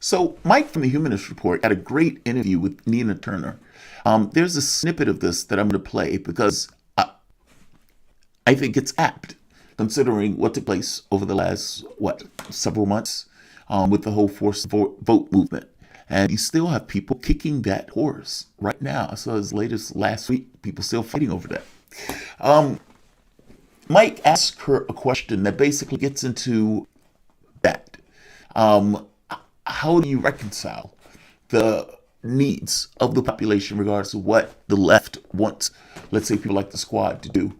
So Mike from the Humanist Report had a great interview with Nina Turner. There's a snippet of this that I'm going to play because I think it's apt, considering what took place over the last, several months with the whole forced vote movement. And you still have people kicking that horse right now. I saw as late as last week, people still fighting over that. Mike asked her a question that basically gets into that. How do you reconcile the needs of the population in regards to what the left wants, let's say people like the Squad, to do,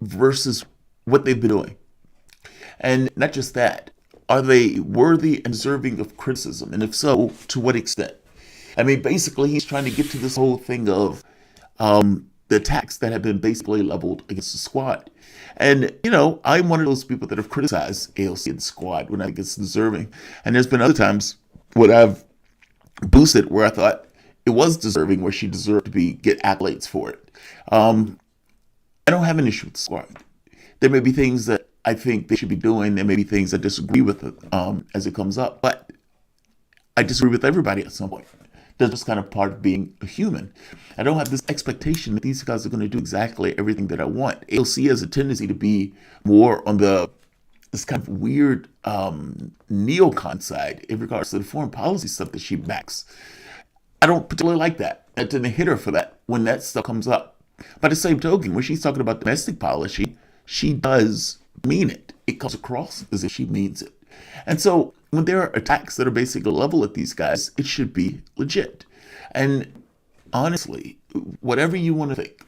versus what they've been doing? And not just that, are they worthy and deserving of criticism? And if so, to what extent? I mean, basically, he's trying to get to this whole thing of the attacks that have been basically leveled against the Squad. And, I'm one of those people that have criticized AOC and the Squad when I think it's deserving. And there's been other times when I've boosted where I thought it was deserving, where she deserved to get accolades for it. I don't have an issue with the Squad. There may be things that I think they should be doing. There may be things I disagree with it, as it comes up. But I disagree with everybody at some point. That's just kind of part of being a human. I don't have this expectation that these guys are going to do exactly everything that I want. AOC has a tendency to be more on this kind of weird neocon side in regards to the foreign policy stuff that she backs. I don't particularly like that. I tend to hit her for that when that stuff comes up. By the same token, when she's talking about domestic policy, she does mean it. It comes across as if she means it. And so when there are attacks that are basically level at these guys, it should be legit. And honestly, whatever you want to think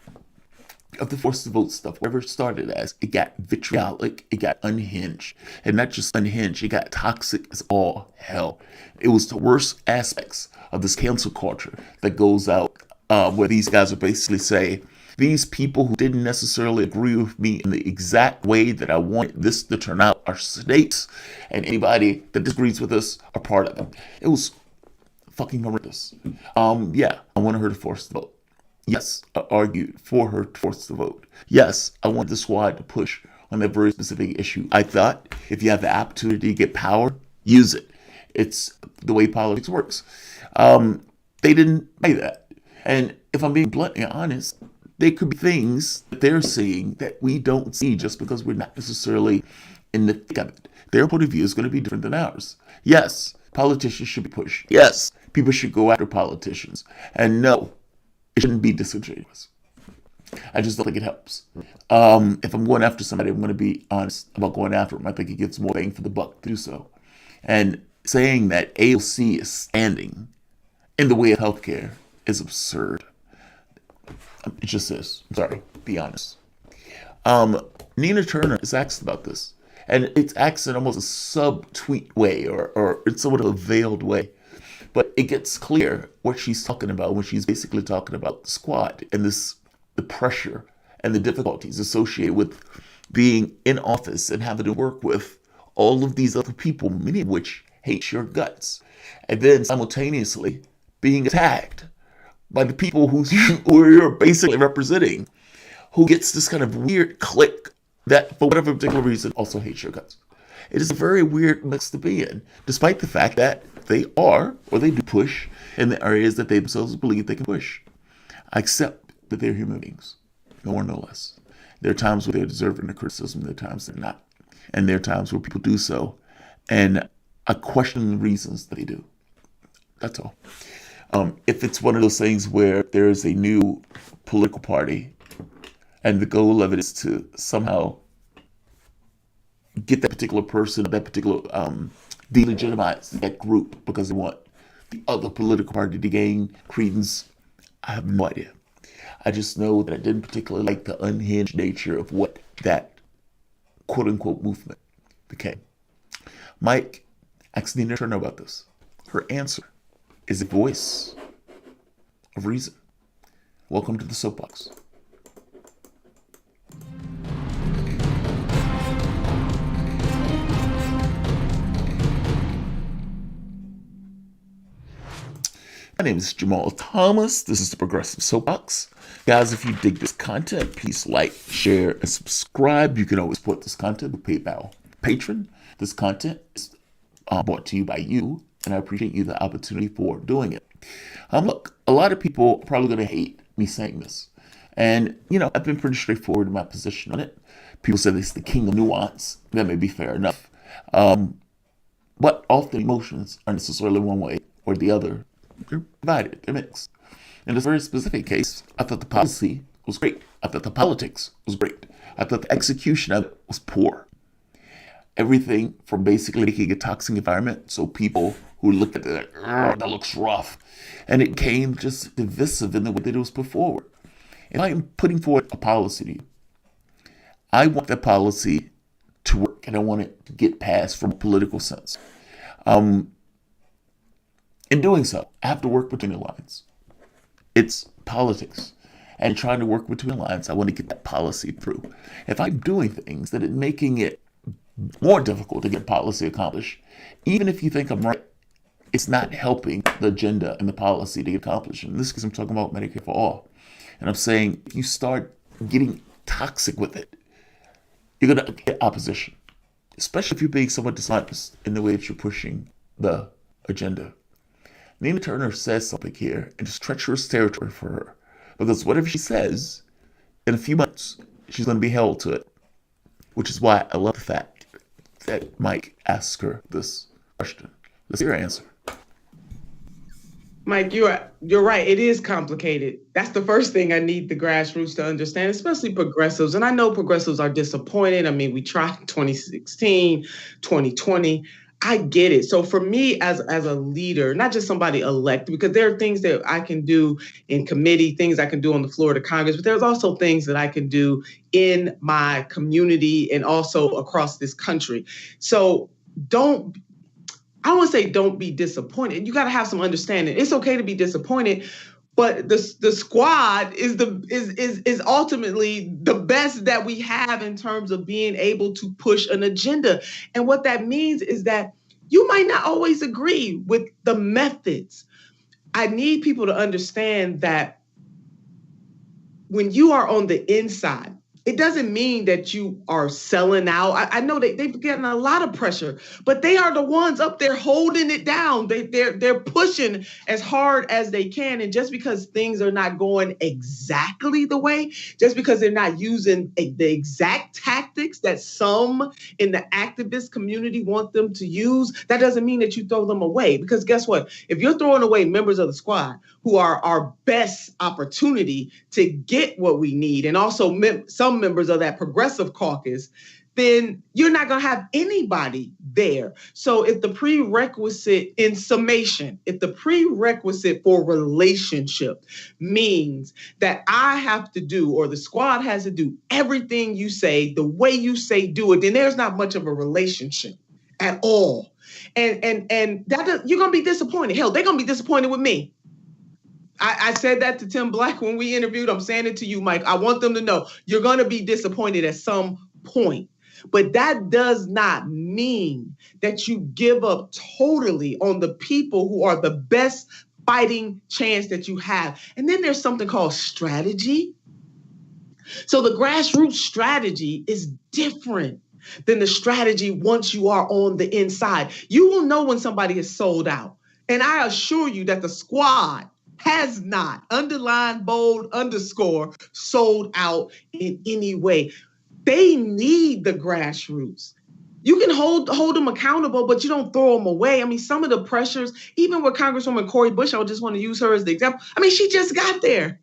of the forced to vote stuff, whatever it started as, it got vitriolic, it got unhinged. And not just unhinged, it got toxic as all hell. It was the worst aspects of this cancel culture that goes out where these guys are basically say, these people who didn't necessarily agree with me in the exact way that I wanted this to turn out are snakes, and anybody that disagrees with us are part of it. It was fucking horrendous. Yeah, I wanted her to force the vote. Yes, I argued for her to force the vote. Yes, I want the Squad to push on that very specific issue. I thought if you have the opportunity to get power, use it. It's the way politics works. They didn't say that. And if I'm being bluntly honest, there could be things that they're seeing that we don't see just because we're not necessarily in the thick of it. Their point of view is going to be different than ours. Yes, politicians should be pushed. Yes, people should go after politicians. And no, it shouldn't be disingenuous. I just don't think it helps. If I'm going after somebody, I'm going to be honest about going after them. I think it gives more bang for the buck to do so. And saying that AOC is standing in the way of healthcare is absurd. It just is. I'm sorry. Be honest. Nina Turner is asked about this. And it's asked in almost a sub-tweet way or in somewhat of a veiled way. But it gets clear what she's talking about when she's basically talking about the Squad and the pressure and the difficulties associated with being in office and having to work with all of these other people, many of which hate your guts. And then simultaneously being attacked by the people who you're basically representing, who gets this kind of weird clique that, for whatever particular reason, also hates your guts. It is a very weird mix to be in, despite the fact that they are, or they do push in the areas that they themselves believe they can push. I accept that they're human beings, no more, no less. There are times where they're deserving of criticism, there are times they're not. And there are times where people do so, and I question the reasons that they do. That's all. If it's one of those things where there is a new political party and the goal of it is to somehow get that particular person, that particular delegitimize that group because they want the other political party to gain credence, I have no idea. I just know that I didn't particularly like the unhinged nature of what that quote-unquote movement became. Mike asked Nina Turner about this. Her answer is a voice of reason. Welcome to the soapbox. My name is Jamarl Thomas. This is the Progressive Soapbox. Guys, if you dig this content, please like, share, and subscribe. You can always support this content with PayPal Patron. This content is brought to you by you, and I appreciate you the opportunity for doing it. Look, a lot of people are probably going to hate me saying this. And, I've been pretty straightforward in my position on it. People say this is the king of nuance. That may be fair enough. But often emotions aren't necessarily one way or the other. They're divided, they're mixed. In this very specific case, I thought the policy was great. I thought the politics was great. I thought the execution of it was poor. Everything from basically making a toxic environment so people who looked at it, that looks rough. And it came just divisive in the way that it was put forward. If I am putting forward a policy to you, I want that policy to work and I want it to get passed from a political sense. In doing so, I have to work between the lines. It's politics. And trying to work between the lines, I want to get that policy through. If I'm doing things that are making it more difficult to get policy accomplished, even if you think I'm right, it's not helping the agenda and the policy to get accomplished. In this case, I'm talking about Medicare for all. And I'm saying if you start getting toxic with it, you're going to get opposition, especially if you're being somewhat dishonest in the way that you're pushing the agenda. Nina Turner says something here, and it's treacherous territory for her. Because whatever she says, in a few months, she's going to be held to it. Which is why I love the fact that Mike asked her this question. Let's hear her answer. Mike, you're right. It is complicated. That's the first thing I need the grassroots to understand, especially progressives. And I know progressives are disappointed. I mean, we tried 2016, 2020. I get it. So for me as a leader, not just somebody elected, because there are things that I can do in committee, things I can do on the floor of the Congress, but there's also things that I can do in my community and also across this country. So I want to say don't be disappointed. You got to have some understanding. It's okay to be disappointed, but the squad is ultimately the best that we have in terms of being able to push an agenda. And what that means is that you might not always agree with the methods. I need people to understand that when you are on the inside, it doesn't mean that you are selling out. I know they've gotten a lot of pressure, but they are the ones up there holding it down. They're pushing as hard as they can. And just because things are not going exactly the way, just because they're not using the exact tactics that some in the activist community want them to use, that doesn't mean that you throw them away. Because guess what? If you're throwing away members of the squad who are our best opportunity to get what we need, and also some members of that progressive caucus, then you're not going to have anybody there. So if the prerequisite in summation, if the prerequisite for relationship means that I have to do, or the squad has to do everything you say, the way you say do it, then there's not much of a relationship at all. And that you're going to be disappointed. Hell, they're going to be disappointed with me. I said that to Tim Black when we interviewed. I'm saying it to you, Mike. I want them to know you're going to be disappointed at some point. But that does not mean that you give up totally on the people who are the best fighting chance that you have. And then there's something called strategy. So the grassroots strategy is different than the strategy once you are on the inside. You will know when somebody is sold out. And I assure you that the squad has not, underline, bold, underscore, sold out in any way. They need the grassroots. You can hold them accountable, but you don't throw them away. I mean, some of the pressures, even with Congresswoman Cori Bush, I just want to use her as the example. I mean, she just got there.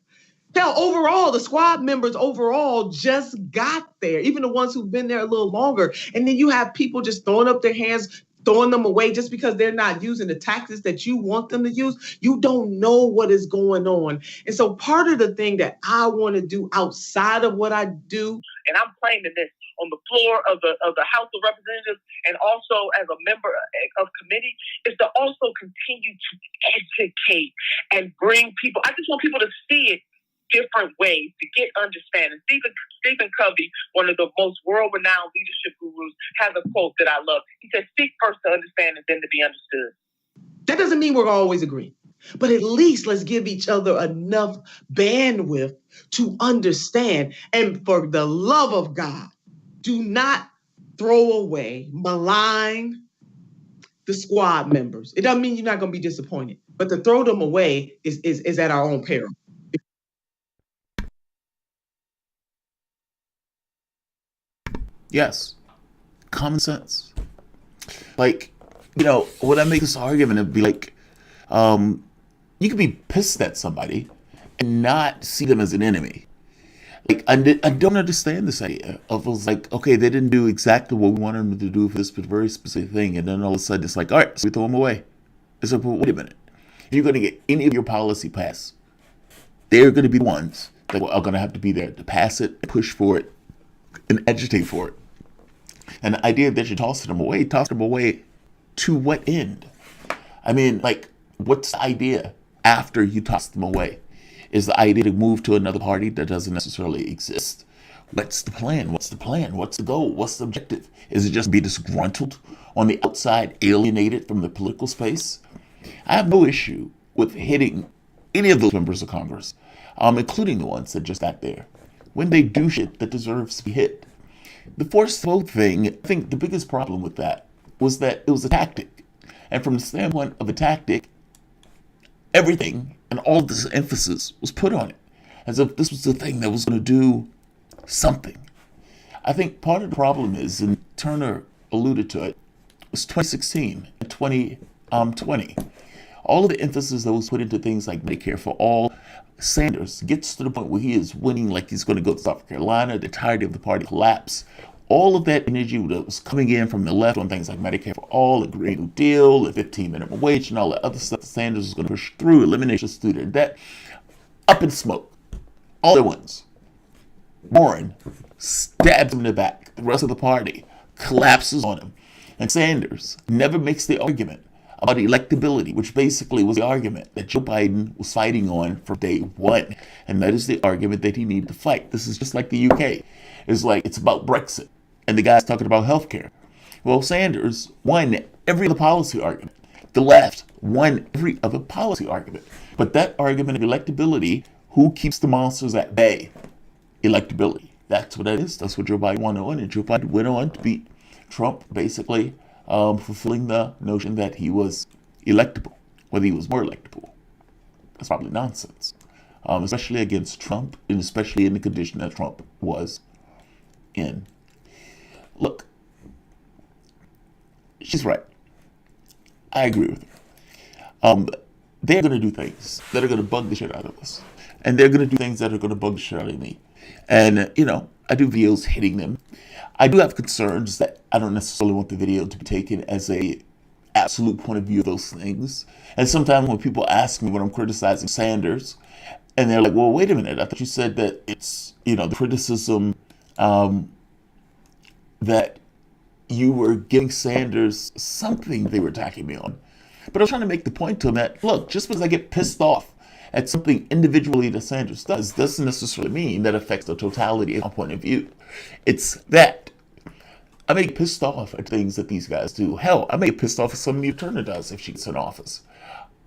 Hell, overall, the squad members overall just got there, even the ones who've been there a little longer. And then you have people just throwing up their hands, throwing them away just because they're not using the tactics that you want them to use. You don't know what is going on. And so part of the thing that I want to do outside of what I do, and I'm claiming this on the floor of the House of Representatives and also as a member of committee, is to also continue to educate and bring people. I just want people to see it different ways, to get understanding. Stephen Covey, one of the most world-renowned leadership gurus, has a quote that I love. He says, "Seek first to understand and then to be understood." That doesn't mean we're always agree, but at least let's give each other enough bandwidth to understand. And for the love of God, do not throw away, malign, the squad members. It doesn't mean you're not going to be disappointed, but to throw them away is at our own peril. Yes, common sense. Like, when I make this argument, it'd be like, you could be pissed at somebody and not see them as an enemy. Like, I don't understand this idea of, it was like, okay, they didn't do exactly what we wanted them to do for this very specific thing, and then all of a sudden it's like, all right, so we throw them away. It's like, well, wait a minute. If you're going to get any of your policy passed, they're going to be the ones that are going to have to be there to pass it, push for it, and agitate for it. And the idea that you're tossing them away to what end? I mean, like, what's the idea after you toss them away? Is the idea to move to another party that doesn't necessarily exist? What's the plan? What's the goal? What's the objective? Is it just be disgruntled on the outside, alienated from the political space? I have no issue with hitting any of those members of Congress, including the ones that just got there, when they do shit that deserves to be hit. The forced vote thing, I think the biggest problem with that was that it was a tactic. And from the standpoint of a tactic, everything and all this emphasis was put on it, as if this was the thing that was going to do something. I think part of the problem is, and Turner alluded to it, was 2016 and 2020. All of the emphasis that was put into things like Medicare for all, Sanders gets to the point where he is winning like he's going to go to South Carolina, the entirety of the party collapse. All of that energy that was coming in from the left on things like Medicare for all, the Green New Deal, the 15 minimum wage, and all that other stuff that Sanders was going to push through, elimination of student debt, up in smoke. All at once. Warren stabs him in the back. The rest of the party collapses on him. And Sanders never makes the argument about electability, which basically was the argument that Joe Biden was fighting on from day one. And that is the argument that he needed to fight. This is just like the UK. It's like, it's about Brexit. And the guy's talking about healthcare. Well, Sanders won every other policy argument. The left won every other policy argument. But that argument of electability, who keeps the monsters at bay? Electability. That's what that is. That's what Joe Biden won on. And Joe Biden went on to beat Trump, basically fulfilling the notion that he was electable, whether he was more electable. That's probably nonsense, especially against Trump, and especially in the condition that Trump was in. Look, she's right. I agree with her. They're going to do things that are going to bug the shit out of us. And they're going to do things that are going to bug the shit out of me. And, I do videos hitting them. I do have concerns that I don't necessarily want the video to be taken as a absolute point of view of those things. And sometimes when people ask me when I'm criticizing Sanders, and they're like, well, wait a minute, I thought you said that it's, the criticism that you were giving Sanders something they were attacking me on. But I was trying to make the point to them that, look, just because I get pissed off at something individually that Sanders does doesn't necessarily mean that affects the totality of my point of view. It's that I may get pissed off at things that these guys do. Hell, I may get pissed off at something Turner does if she gets in office.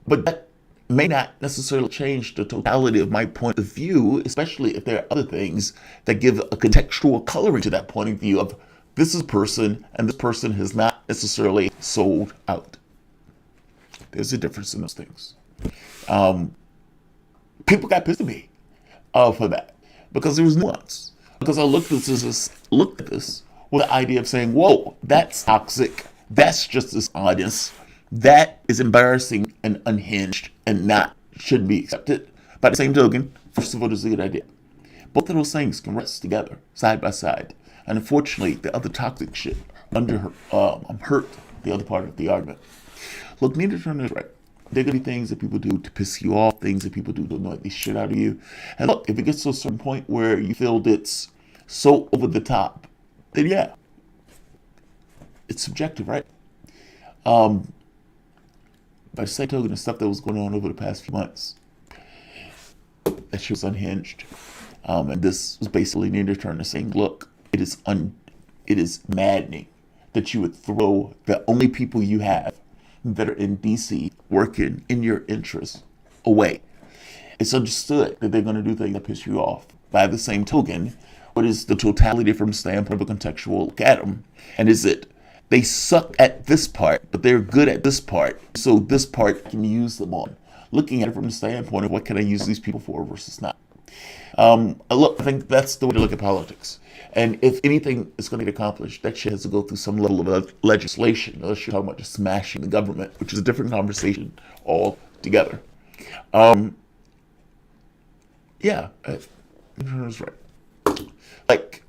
But that may not necessarily change the totality of my point of view, especially if there are other things that give a contextual coloring to that point of view of this is a person, and this person has not necessarily sold out. There's a difference in those things. People got pissed at me for that because there was nuance. Because I looked at this with the idea of saying, whoa, that's toxic. That's just dishonest. That is embarrassing and unhinged and shouldn't be accepted. By the same token, first of all, there's a good idea. Both of those things can rest together, side by side. And unfortunately, the other toxic shit hurt the other part of the argument. Look, neither Turner is right. There are going to be things that people do to piss you off, things that people do to annoy the shit out of you. And look, if it gets to a certain point where you feel that it's so over the top, then yeah, it's subjective, right? By the same token, the stuff that was going on over the past few months, that shit was unhinged. And this was basically Nina Turner saying, look, it is maddening that you would throw the only people you have that are in D.C. working in your interests away. It's understood that they're going to do things that piss you off. By the same token, what is the totality from the standpoint of a contextual look at them? And is it they suck at this part, but they're good at this part. So this part can use them on. Looking at it from the standpoint of what can I use these people for versus not. I think that's the way to look at politics. And if anything is going to get accomplished, that shit has to go through some level of legislation. Unless you're talking about just smashing the government, which is a different conversation altogether. Yeah, that's right. Like,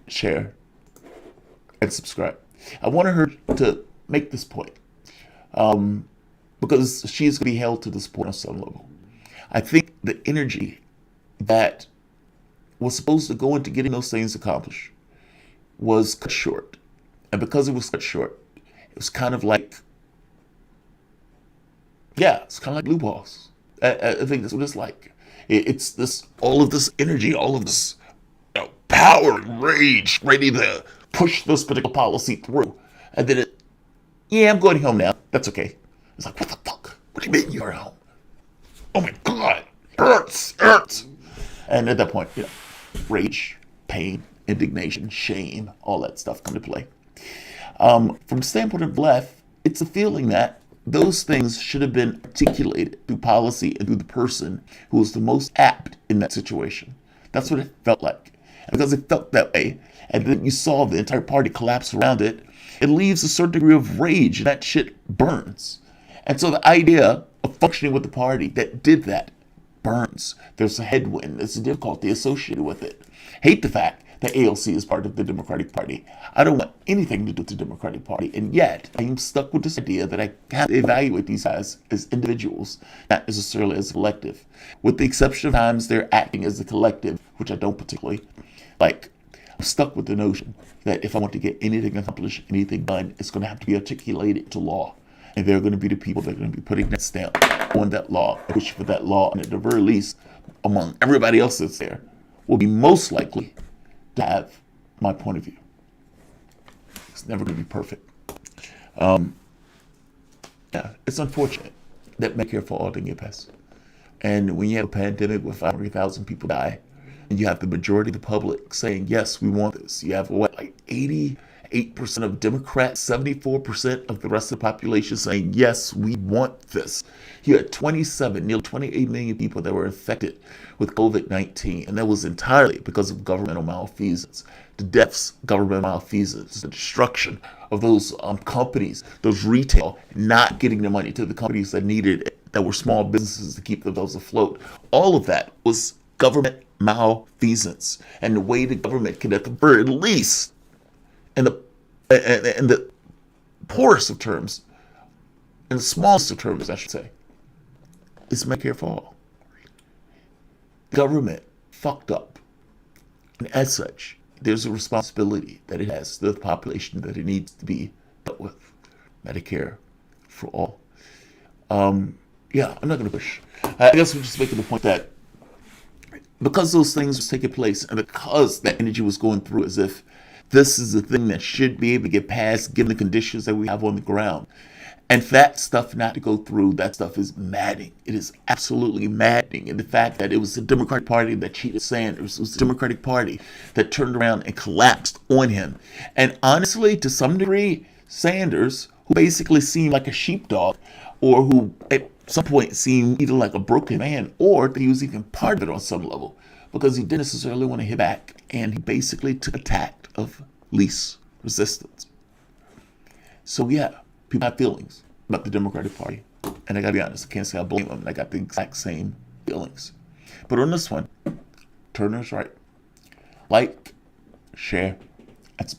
share, and subscribe. I wanted her to make this point because she's going to be held to this point on some level. I think the energy that was supposed to go into getting those things accomplished was cut short. And because it was cut short, it was kind of like, it's kind of like blue balls. I think that's what it's like. It's this, all of this energy, all of this power and rage ready to push this particular policy through. And then I'm going home now. That's okay. It's like, what the fuck? What do you mean you're home? Oh my God. Hurts. And at that point, rage, pain, indignation, shame, all that stuff come to play. From the standpoint of the left, it's a feeling that those things should have been articulated through policy and through the person who was the most apt in that situation. That's what it felt like. And because it felt that way, and then you saw the entire party collapse around it, it leaves a certain degree of rage, and that shit burns. And so the idea of functioning with the party that did that burns. There's a headwind. There's a difficulty associated with it. Hate the fact that AOC is part of the Democratic Party. I don't want anything to do with the Democratic Party, and yet I am stuck with this idea that I have to evaluate these guys as individuals, not necessarily as a collective. With the exception of times they're acting as a collective, which I don't particularly like. I'm stuck with the notion that if I want to get anything accomplished, anything done, it's going to have to be articulated to law. And they're going to be the people that are going to be putting that stamp on that law, and pushing for that law, and at the very least, among everybody else that's there, will be most likely to have my point of view. It's never going to be perfect. It's unfortunate that Medicare for all didn't get passed. And when you have a pandemic where 500,000 people die, and you have the majority of the public saying, yes, we want this. You have, 88% of Democrats, 74% of the rest of the population saying, yes, we want this. You had nearly 28 million people that were infected with COVID-19, and that was entirely because of governmental malfeasance. The deaths, government malfeasance, the destruction of those companies, those retail, not getting the money to the companies that needed it, that were small businesses to keep themselves afloat. All of that was government malfeasance. And the way the government can, at the very least, in the poorest of terms, in the smallest of terms, I should say, is Medicare for all. Government fucked up. And as such, there's a responsibility that it has to the population that it needs to be dealt with. Medicare for all. I'm not going to push. I guess we're just making the point that because those things were taking place, and because that energy was going through as if this is the thing that should be able to get passed given the conditions that we have on the ground. And for that stuff not to go through, that stuff is maddening. It is absolutely maddening. And the fact that it was the Democratic Party that cheated Sanders, it was the Democratic Party that turned around and collapsed on him. And honestly, to some degree, Sanders, who basically seemed like a sheepdog, or who at some point seemed either like a broken man, or that he was even part of it on some level, because he didn't necessarily want to hit back, and he basically took a tact of least resistance. So people have feelings about the Democratic Party, and I gotta be honest, I can't say I blame them. I got the exact same feelings. But on this one, Turner's right. Like, share, and subscribe.